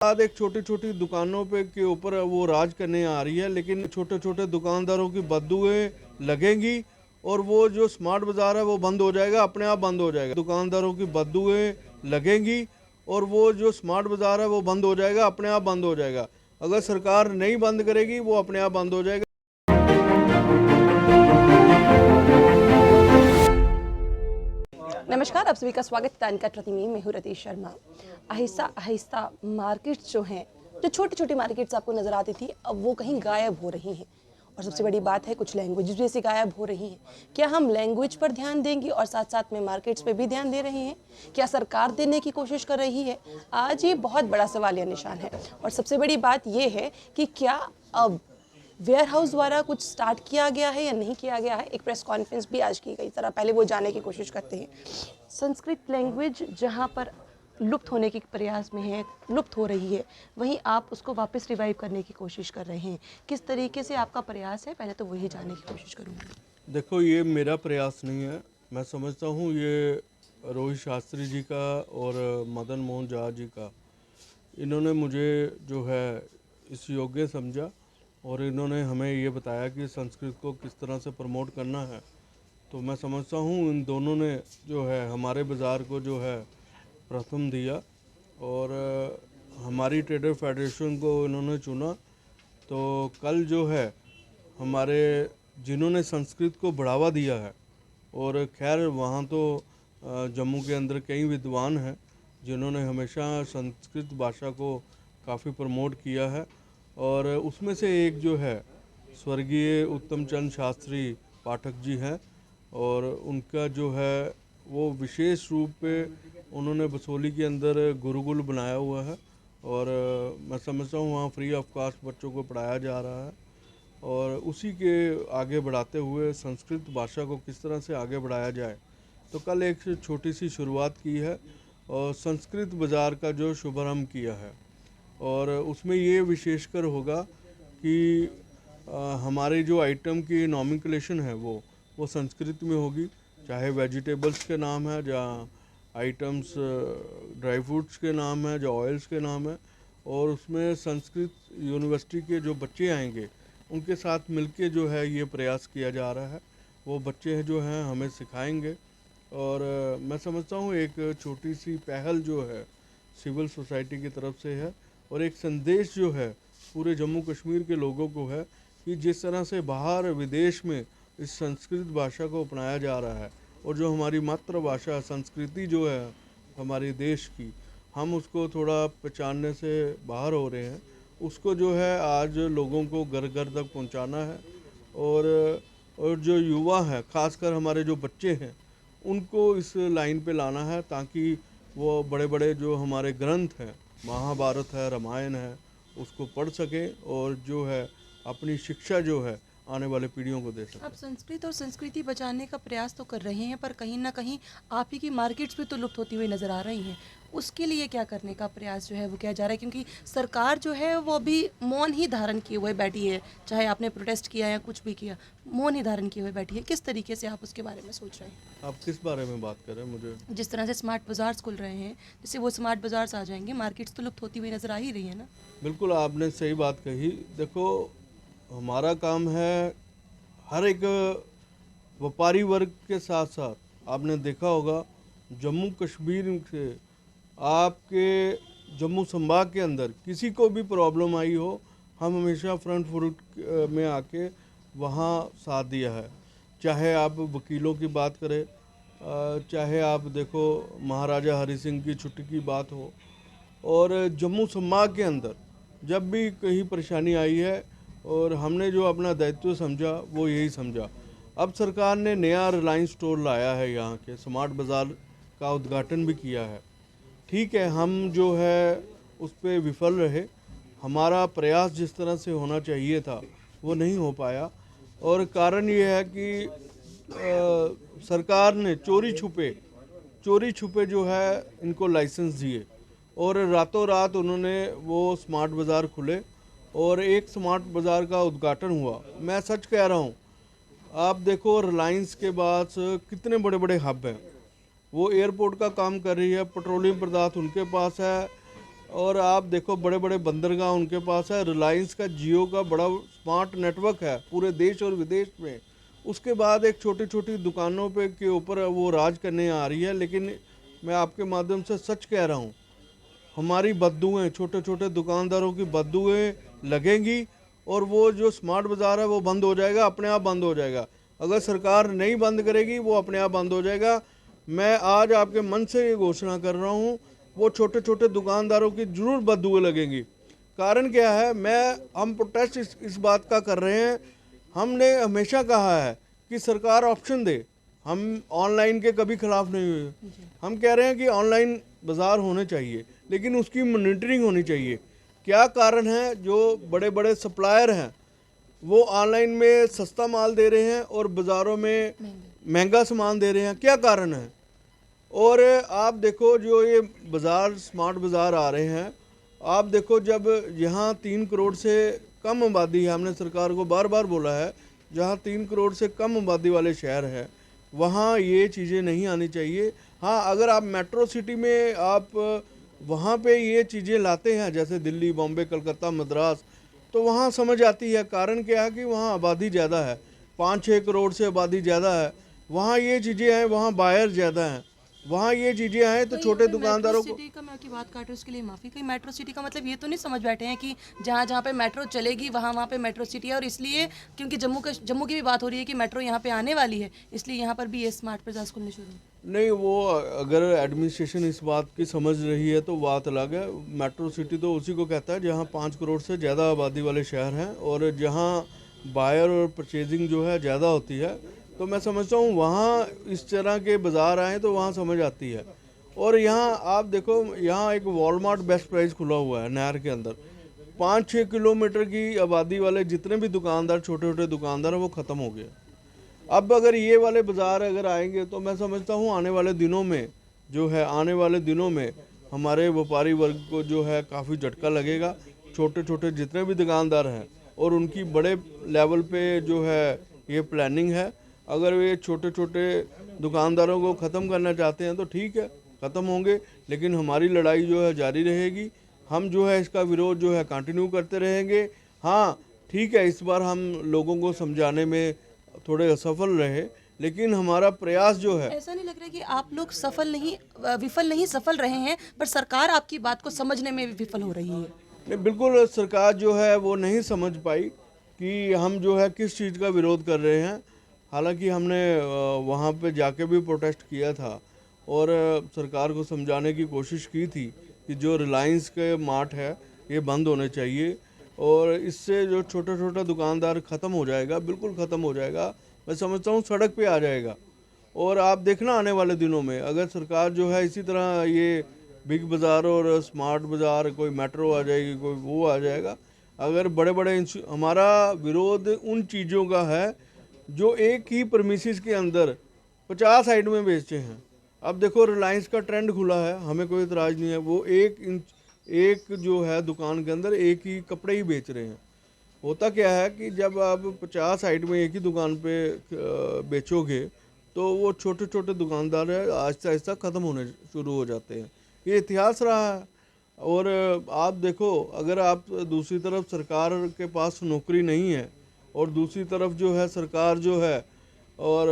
बाद एक छोटी छोटी दुकानों पे के ऊपर वो राज करने आ रही है, लेकिन छोटे छोटे दुकानदारों की बददुएं लगेंगी और वो जो स्मार्ट बाजार है वो बंद हो जाएगा, अपने आप बंद हो जाएगा। दुकानदारों की बददुएं लगेंगी और वो जो स्मार्ट बाजार है वो बंद हो जाएगा, अपने आप बंद हो जाएगा। अगर सरकार नहीं बंद करेगी वो अपने आप बंद हो जाएगा। नमस्कार, आप सभी का स्वागत है तानिका ट्रती में। मैं हूं रतीश शर्मा। आहिस्ता आहिस्ता मार्केट्स जो हैं, जो छोटी छोटी मार्केट्स आपको नज़र आती थी, अब वो कहीं गायब हो रही हैं। और सबसे बड़ी बात है, कुछ लैंग्वेज भी ऐसी गायब हो रही हैं। क्या हम लैंग्वेज पर ध्यान देंगे और साथ साथ में मार्केट्स पे भी ध्यान दे रहे हैं? क्या सरकार देने की कोशिश कर रही है? आज ये बहुत बड़ा सवालिया निशान है। और सबसे बड़ी बात ये है कि क्या अब वेयर हाउस द्वारा कुछ स्टार्ट किया गया है या नहीं किया गया है। एक प्रेस कॉन्फ्रेंस भी आज की गई, ज़रा पहले वो जानने की कोशिश करते हैं। संस्कृत लैंग्वेज जहाँ पर लुप्त होने के प्रयास में है, लुप्त हो रही है, वहीं आप उसको वापस रिवाइव करने की कोशिश कर रहे हैं। किस तरीके से आपका प्रयास है, पहले तो वही जानने की कोशिश करूँगी। देखो, ये मेरा प्रयास नहीं है। मैं समझता हूँ ये रोहित शास्त्री जी का और मदन मोहन झा जी का, इन्होंने मुझे जो है इस योग्य समझा और इन्होंने हमें ये बताया कि संस्कृत को किस तरह से प्रमोट करना है। तो मैं समझता हूँ इन दोनों ने जो है हमारे बाज़ार को जो है प्रथम दिया और हमारी ट्रेडर फेडरेशन को इन्होंने चुना। तो कल जो है हमारे जिन्होंने संस्कृत को बढ़ावा दिया है, और खैर वहाँ तो जम्मू के अंदर कई विद्वान हैं जिन्होंने हमेशा संस्कृत भाषा को काफ़ी प्रमोट किया है, और उसमें से एक जो है स्वर्गीय उत्तम चंद शास्त्री पाठक जी हैं, और उनका जो है वो विशेष रूप पे उन्होंने बसोली के अंदर गुरुकुल बनाया हुआ है, और मैं समझता हूँ वहाँ फ्री ऑफ कास्ट बच्चों को पढ़ाया जा रहा है। और उसी के आगे बढ़ाते हुए संस्कृत भाषा को किस तरह से आगे बढ़ाया जाए, तो कल एक छोटी सी शुरुआत की है और संस्कृत बाज़ार का जो शुभारंभ किया है, और उसमें ये विशेषकर होगा कि हमारे जो आइटम की नॉमिनक्लेशन है वो संस्कृत में होगी, चाहे वेजिटेबल्स के नाम है, जहाँ आइटम्स ड्राई फ्रूट्स के नाम है, जो ऑयल्स के नाम है, और उसमें संस्कृत यूनिवर्सिटी के जो बच्चे आएंगे उनके साथ मिलके जो है ये प्रयास किया जा रहा है। वो बच्चे जो हैं हमें सिखाएंगे, और मैं समझता हूँ एक छोटी सी पहल जो है सिविल सोसाइटी की तरफ से है, और एक संदेश जो है पूरे जम्मू कश्मीर के लोगों को है कि जिस तरह से बाहर विदेश में इस संस्कृत भाषा को अपनाया जा रहा है, और जो हमारी मातृभाषा संस्कृति जो है हमारे देश की, हम उसको थोड़ा पहचानने से बाहर हो रहे हैं। उसको जो है आज लोगों को घर घर तक पहुंचाना है, और जो युवा है, खासकर हमारे जो बच्चे हैं, उनको इस लाइन पे लाना है, ताकि वो बड़े बड़े जो हमारे ग्रंथ हैं, महाभारत है, रामायण है, उसको पढ़ सकें और जो है अपनी शिक्षा जो है आने वाले पीढ़ियों को दे सकें। आप संस्कृत और संस्कृति बचाने का प्रयास तो कर रहे हैं, पर कहीं ना कहीं आप ही की मार्केट्स भी तो लुप्त होती हुई नज़र आ रही हैं। उसके लिए क्या करने का प्रयास जो है वो किया जा रहा है? क्योंकि सरकार जो है वो अभी मौन ही धारण किए हुए बैठी है, चाहे आपने प्रोटेस्ट किया या कुछ भी किया, मौन ही धारण किए हुए बैठी है। किस तरीके से आप उसके बारे में सोच रहे हैं? आप किस बारे में बात कर रहे हैं? मुझे जिस तरह से स्मार्ट बाज़ार्स खुल रहे हैं, जैसे वो स्मार्ट बाज़ार्स आ जाएंगे, मार्केट्स तो लुप्त होती हुई नज़र आ ही रही है ना। बिल्कुल आपने सही बात कही। देखो, हमारा काम है हर एक व्यापारी वर्ग के साथ साथ, आपने देखा होगा जम्मू कश्मीर से आपके जम्मू संभाग के अंदर किसी को भी प्रॉब्लम आई हो, हम हमेशा फ्रंट फुट में आके वहाँ साथ दिया है। चाहे आप वकीलों की बात करें, चाहे आप देखो महाराजा हरि सिंह की छुट्टी की बात हो, और जम्मू संभाग के अंदर जब भी कहीं परेशानी आई है, और हमने जो अपना दायित्व समझा वो यही समझा। अब सरकार ने नया रिलायंस स्टोर लाया है, यहाँ के स्मार्ट बाज़ार का उद्घाटन भी किया है। ठीक है, हम जो है उस पर विफल रहे, हमारा प्रयास जिस तरह से होना चाहिए था वो नहीं हो पाया, और कारण ये है कि सरकार ने चोरी छुपे जो है इनको लाइसेंस दिए, और रातों रात उन्होंने वो स्मार्ट बाज़ार खुले, और एक स्मार्ट बाज़ार का उद्घाटन हुआ। मैं सच कह रहा हूँ, आप देखो रिलायंस के पास कितने बड़े बड़े हब हैं, वो एयरपोर्ट का काम कर रही है, पेट्रोलियम पदार्थ उनके पास है, और आप देखो बड़े बड़े बंदरगाह उनके पास है। रिलायंस का जियो का बड़ा स्मार्ट नेटवर्क है पूरे देश और विदेश में। उसके बाद एक छोटी छोटी दुकानों पे के ऊपर वो राज करने आ रही है। लेकिन मैं आपके माध्यम से सच कह रहा हूँ, हमारी बददुएं, छोटे छोटे दुकानदारों की बददुएं लगेंगी और वो जो स्मार्ट बाज़ार है वो बंद हो जाएगा, अपने आप बंद हो जाएगा। अगर सरकार नहीं बंद करेगी वो अपने आप बंद हो जाएगा। मैं आज आपके मन से ये घोषणा कर रहा हूँ, वो छोटे छोटे दुकानदारों की जरूर बददुएं लगेंगी। कारण क्या है, हम प्रोटेस्ट इस बात का कर रहे हैं। हमने हमेशा कहा है कि सरकार ऑप्शन दे। हम ऑनलाइन के कभी खिलाफ नहीं हुए। हम कह रहे हैं कि ऑनलाइन बाज़ार होने चाहिए, लेकिन उसकी मॉनिटरिंग होनी चाहिए। क्या कारण है, जो बड़े बड़े सप्लायर हैं वो ऑनलाइन में सस्ता माल दे रहे हैं और बाज़ारों में महंगा सामान दे रहे हैं, क्या कारण है? और आप देखो जो ये बाज़ार, स्मार्ट बाज़ार आ रहे हैं, आप देखो जब यहाँ 3 करोड़ से कम आबादी है, हमने सरकार को बार बार बोला है, जहाँ 3 करोड़ से कम आबादी वाले शहर हैं वहाँ ये चीज़ें नहीं आनी चाहिए। हाँ, अगर आप मेट्रो सिटी में आप वहाँ पे ये चीज़ें लाते हैं, जैसे दिल्ली, बॉम्बे, कलकत्ता, मद्रास, तो वहाँ समझ आती है। कारण क्या है कि वहाँ आबादी ज़्यादा है, 5-6 करोड़ से आबादी ज़्यादा है, वहाँ ये चीज़ें हैं, वहाँ बायर ज़्यादा हैं, वहाँ ये चीज़ें हैं, तो छोटे दुकानदारों को। सिटी का मैं आपकी बात काट रही हूँ, उसके लिए माफ़ी। कहीं मेट्रो सिटी का मतलब ये तो नहीं समझ बैठे हैं कि जहाँ जहाँ पे मेट्रो चलेगी वहाँ वहाँ पे मेट्रो सिटी है, और इसलिए क्योंकि जम्मू की भी बात हो रही है कि मेट्रो यहाँ पे आने वाली है, इसलिए यहाँ पर भी ये स्मार्ट बाज़ार खुलने शुरू हैं। नहीं, वो अगर एडमिनिस्ट्रेशन इस बात की समझ रही है तो बात अलग है। मेट्रो सिटी तो उसी को कहता है जहाँ 5 करोड़ से ज़्यादा आबादी वाले शहर हैं और जहाँ बायर और परचेजिंग जो है ज़्यादा होती है। तो मैं समझता हूँ वहाँ इस तरह के बाज़ार आए तो वहाँ समझ आती है। और यहाँ आप देखो, यहाँ एक वॉलमार्ट बेस्ट प्राइस खुला हुआ है नहर के अंदर। 5-6 किलोमीटर की आबादी वाले जितने भी दुकानदार, छोटे छोटे दुकानदार हैं, वो ख़त्म हो गए। अब अगर ये वाले बाज़ार अगर आएंगे तो मैं समझता हूँ आने वाले दिनों में जो है, आने वाले दिनों में हमारे व्यापारी वर्ग को जो है काफ़ी झटका लगेगा। छोटे छोटे जितने भी दुकानदार हैं और उनकी बड़े लेवल पे जो है ये प्लानिंग है। अगर वे छोटे छोटे दुकानदारों को ख़त्म करना चाहते हैं तो ठीक है, ख़त्म होंगे, लेकिन हमारी लड़ाई जो है जारी रहेगी। हम जो है इसका विरोध जो है कंटिन्यू करते रहेंगे। हाँ ठीक है, इस बार हम लोगों को समझाने में थोड़े असफल रहे, लेकिन हमारा प्रयास जो है। ऐसा नहीं लग रहा है कि आप लोग विफल नहीं सफल रहे हैं, पर सरकार आपकी बात को समझने में विफल हो रही है? नहीं, बिल्कुल सरकार जो है वो नहीं समझ पाई कि हम जो है किस चीज़ का विरोध कर रहे हैं। हालांकि हमने वहाँ पे जाके भी प्रोटेस्ट किया था और सरकार को समझाने की कोशिश की थी कि जो रिलायंस के मार्ट है ये बंद होने चाहिए और इससे जो छोटा छोटा दुकानदार ख़त्म हो जाएगा, बिल्कुल ख़त्म हो जाएगा। मैं समझता हूँ सड़क पे आ जाएगा। और आप देखना आने वाले दिनों में अगर सरकार जो है इसी तरह ये बिग बाज़ार और स्मार्ट बाज़ार, कोई मेट्रो आ जाएगी, कोई वो आ जाएगा। अगर बड़े बड़े हमारा विरोध उन चीज़ों का है जो एक ही परमिसेस के अंदर 50 आइटमें बेचते हैं। अब देखो रिलायंस का ट्रेंड खुला है, हमें कोई इतराज़ नहीं है, वो एक जो है दुकान के अंदर एक ही कपड़े ही बेच रहे हैं। होता क्या है कि जब आप 50 आइटमें एक ही दुकान पे बेचोगे तो वो छोटे छोटे दुकानदार है आहिस्ता आहिस्ता ख़त्म होने शुरू हो जाते हैं। ये इतिहास रहा है। और आप देखो, अगर आप दूसरी तरफ सरकार के पास नौकरी नहीं है और दूसरी तरफ जो है सरकार जो है, और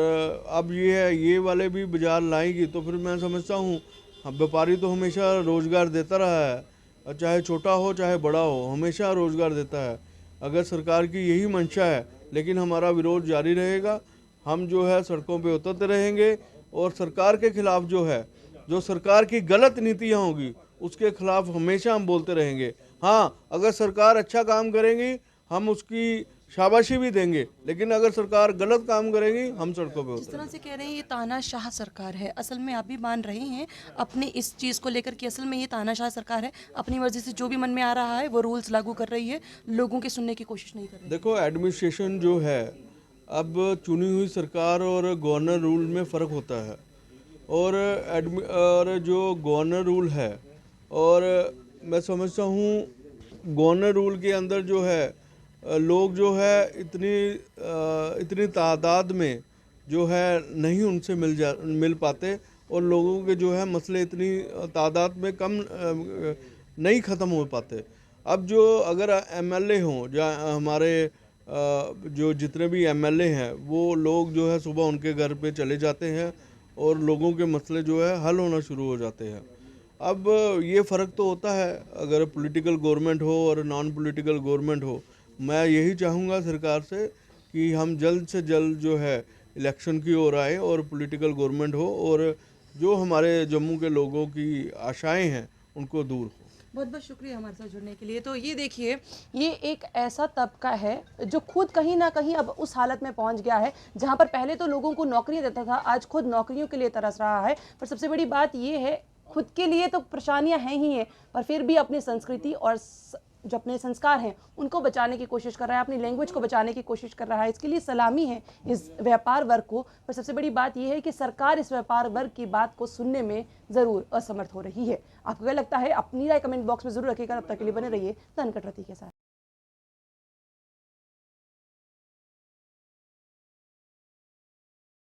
अब ये है ये वाले भी बाज़ार लाएंगी, तो फिर मैं समझता हूँ व्यापारी तो हमेशा रोज़गार देता रहा है, चाहे छोटा हो चाहे बड़ा हो, हमेशा रोज़गार देता है। अगर सरकार की यही मंशा है, लेकिन हमारा विरोध जारी रहेगा। हम जो है सड़कों पे उतरते रहेंगे और सरकार के खिलाफ जो है, जो सरकार की गलत नीतियाँ होगी उसके खिलाफ हमेशा हम बोलते रहेंगे। हाँ, अगर सरकार अच्छा काम करेगी हम उसकी शाबाशी भी देंगे, लेकिन अगर सरकार गलत काम करेगी हम सड़कों पे जिस तरह उतरेंगे। से कह रहे हैं ये तानाशाह सरकार है, असल में आप भी मान रहे हैं अपने इस चीज़ को लेकर कि असल में ये तानाशाह सरकार है, अपनी मर्जी से जो भी मन में आ रहा है वो रूल्स लागू कर रही है, लोगों की सुनने की कोशिश नहीं कर रही है। देखो एडमिनिस्ट्रेशन जो है, अब चुनी हुई सरकार और गवर्नर रूल में फ़र्क होता है। और जो गवर्नर रूल है, और मैं समझता हूँ गवर्नर रूल के अंदर जो है लोग जो है इतनी तादाद में जो है नहीं उनसे मिल पाते, और लोगों के जो है मसले इतनी तादाद में कम नहीं ख़त्म हो पाते। अब जो अगर एमएलए हों या हमारे जो जितने भी एमएलए हैं वो लोग जो है सुबह उनके घर पे चले जाते हैं और लोगों के मसले जो है हल होना शुरू हो जाते हैं। अब ये फ़र्क तो होता है अगर पॉलिटिकल गवर्नमेंट हो और नॉन पॉलिटिकल गवर्नमेंट हो। मैं यही चाहूँगा सरकार से कि हम जल्द से जल्द जो है इलेक्शन की ओर आए और पॉलिटिकल गवर्नमेंट हो और जो हमारे जम्मू के लोगों की आशाएं हैं उनको दूर हो। बहुत बहुत शुक्रिया हमारे साथ जुड़ने के लिए। तो ये देखिए, ये एक ऐसा तबका है जो खुद कहीं ना कहीं अब उस हालत में पहुंच गया है जहां पर पहले तो लोगों को नौकरियां देता था, आज खुद नौकरियों के लिए तरस रहा है। पर सबसे बड़ी बात ये है, खुद के लिए तो परेशानियां हैं ही हैं, पर फिर भी अपनी संस्कृति और जो अपने संस्कार हैं उनको बचाने की कोशिश कर रहा है, अपनी लैंग्वेज को बचाने की कोशिश कर रहा है। इसके लिए सलामी है इस व्यापार वर्ग को। पर सबसे बड़ी बात यह है कि सरकार इस व्यापार वर्ग की बात को सुनने में ज़रूर असमर्थ हो रही है। आपको क्या लगता है? अपनी राय कमेंट बॉक्स में ज़रूर रखिएगा। तब तक के लिए बने रहिए द अनकट रत्ती के साथ।